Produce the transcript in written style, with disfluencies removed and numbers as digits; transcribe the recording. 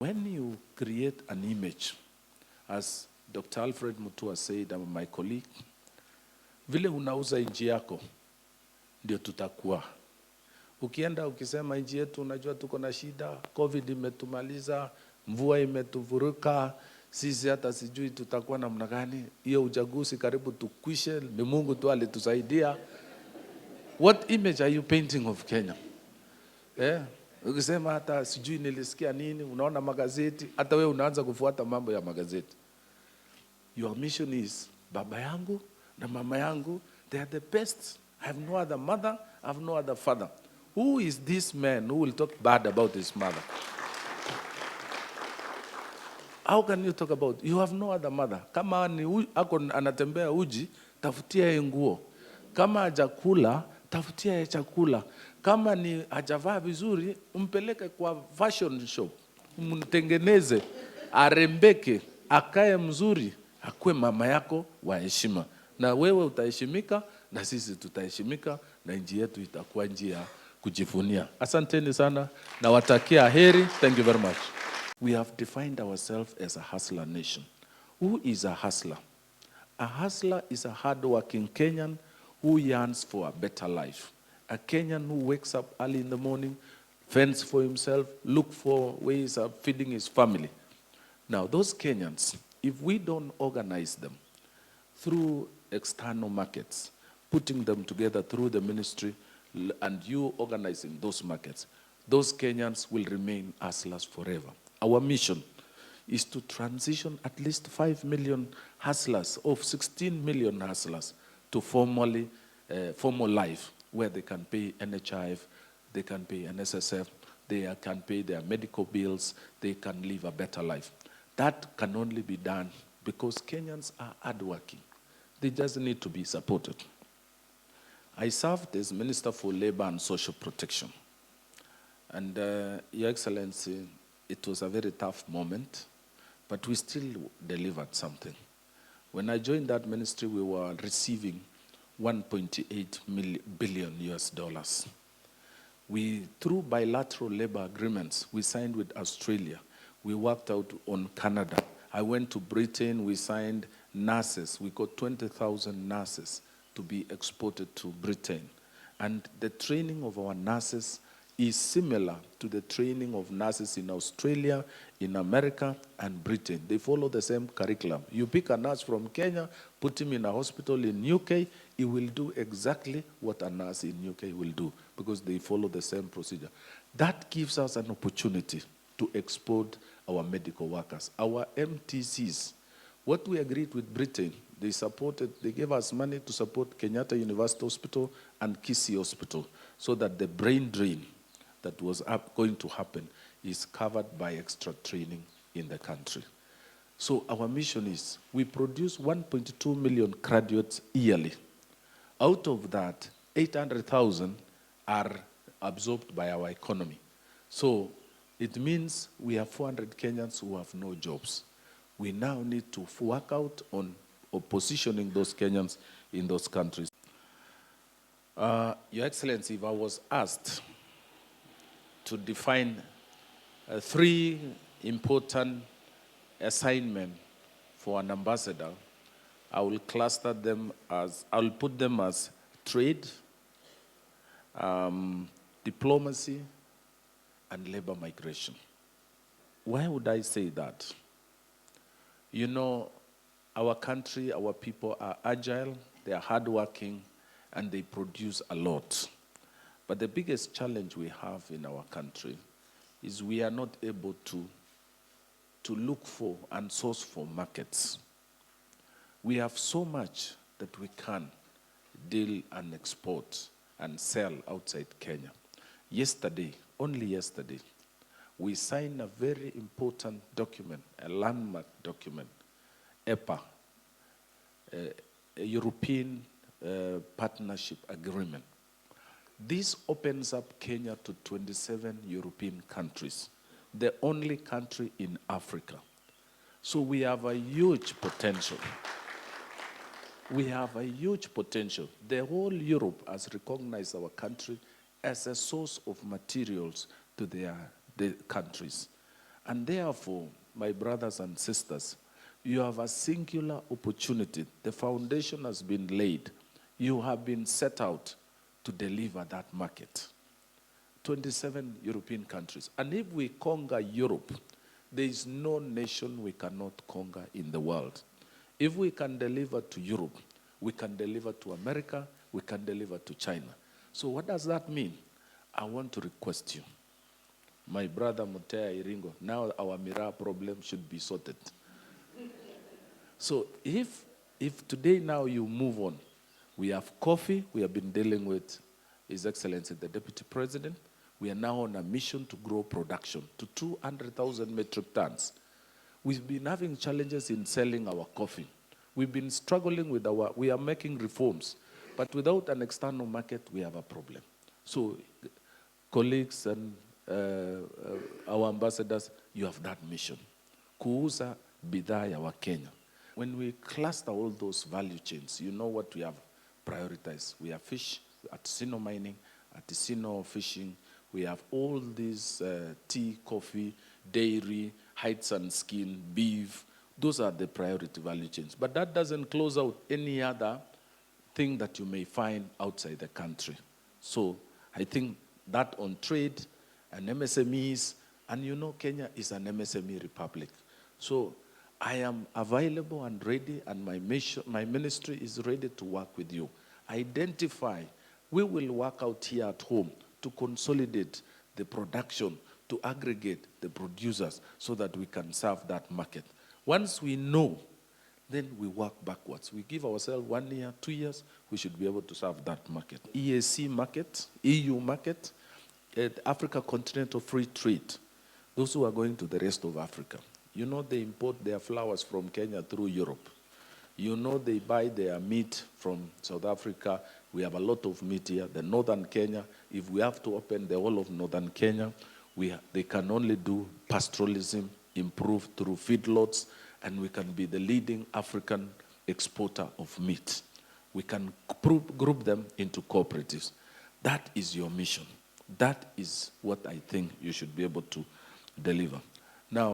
When you create an image, as Dr. Alfred Mutua said, my colleague, vile unauza nchi yako, ndio tutakuwa. Ukienda ukisema nchi yetu unajua tuko na shida, COVID imetumaliza, mvua imetuvuruka, sisi hata sijui tutakuwa namna gani, hiyo uchaguzi karibu tukwishe, ni Mungu tu alitusaidia. What image are you painting of Kenya? Ukisema hata sijui nilisikia nini, unaona magazeti, hata wewe unaanza kufuata mambo ya magazeti. Your mission is, baba yangu na mama yangu, they are the best. I have no other mother, I have no other father. Who is this man who will talk bad about his mother? How can you talk about, you have no other mother? Kama ni ako anatembea uji, tafutia yeye nguo. Kama hajakula, tafutia yeye chakula. Kama ni hajavaa vizuri, umpeleke kwa fashion shop. Mtengeneze, arembeke, akae mzuri, akue mama yako wa heshima. Na wewe utaheshimika, na sisi tutaheshimika, na nchi yetu itakuwa nchi ya kujivunia. Asanteni sana, na watakia heri. Thank you very much. We have defined ourselves as a hustler nation. Who is a hustler? A hustler is a hard-working Kenyan who yearns for a better life. A Kenyan who wakes up early in the morning, fends for himself, look for ways of feeding his family. Now, those Kenyans, if we don't organize them through external markets, putting them together through the ministry, and you organizing those markets, those Kenyans will remain hustlers forever. Our mission is to transition at least 5 million hustlers of 16 million hustlers to formal life, where they can pay NHIF, they can pay NSSF, they can pay their medical bills, they can live a better life. That can only be done because Kenyans are hardworking. They just need to be supported. I served as Minister for Labor and Social Protection. And Your Excellency, it was a very tough moment, but we still delivered something. When I joined that ministry, we were receiving 1.8 billion US dollars. We, through bilateral labor agreements, we signed with Australia. We worked out on Canada. I went to Britain, we signed nurses. We got 20,000 nurses to be exported to Britain. And the training of our nurses is similar to the training of nurses in Australia, in America, and Britain. They follow the same curriculum. You pick a nurse from Kenya, put him in a hospital in UK, he will do exactly what a nurse in UK will do because they follow the same procedure. That gives us an opportunity to export our medical workers, our MTCs. What we agreed with Britain, they gave us money to support Kenyatta University Hospital and Kisii Hospital so that the brain drain that was going to happen is covered by extra training in the country. So our mission is, we produce 1.2 million graduates yearly. Out of that, 800,000 are absorbed by our economy. So it means we have 400 Kenyans who have no jobs. We now need to work out on positioning those Kenyans in those countries. Your Excellency, if I was asked to define 3 important assignments for an ambassador, I will cluster them as, I will put them as trade, diplomacy, and labor migration. Why would I say that? You know, our country, our people are agile, they are hardworking, and they produce a lot. But the biggest challenge we have in our country is we are not able to look for and source for markets. We have so much that we can deal and export and sell outside Kenya. Yesterday, only yesterday, we signed a very important document, a landmark document, EPA, a European Partnership Agreement. This opens up Kenya to 27 European countries, the only country in Africa. So we have a huge potential. We have a huge potential. The whole Europe has recognized our country as a source of materials to the countries. And therefore, my brothers and sisters, you have a singular opportunity. The foundation has been laid. You have been set out to deliver that market. 27 European countries. And if we conquer Europe, there is no nation we cannot conquer in the world. If we can deliver to Europe, we can deliver to America, we can deliver to China. So what does that mean? I want to request you, my brother Mutea Iringo, now our Miraa problem should be sorted. So if today now you move on, we have coffee, we have been dealing with His Excellency the Deputy President. We are now on a mission to grow production to 200,000 metric tons. We've been having challenges in selling our coffee. We've been struggling with we are making reforms, but without an external market, we have a problem. So colleagues and our ambassadors, you have that mission. Kuuza bidhaa ya Wakenya. When we cluster all those value chains, you know what we have prioritized. We have fish, artisanal mining, artisanal fishing. We have all these tea, coffee, dairy, hides and skin, beef. Those are the priority value chains. But that doesn't close out any other thing that you may find outside the country. So I think that on trade and MSMEs, and you know Kenya is an MSME republic. So I am available and ready, and my ministry is ready to work with you. Identify, we will work out here at home to consolidate the production, to aggregate the producers so that we can serve that market. Once we know, then we work backwards. We give ourselves 1 year, 2 years, we should be able to serve that market. EAC market, EU market, Africa Continental Free Trade. Those who are going to the rest of Africa, you know they import their flowers from Kenya through Europe. You know they buy their meat from South Africa. We have a lot of meat here. The northern Kenya, if we have to open the whole of northern Kenya, they can only do pastoralism, improve through feedlots, and we can be the leading African exporter of meat. We can group them into cooperatives. That is your mission. That is what I think you should be able to deliver. Now,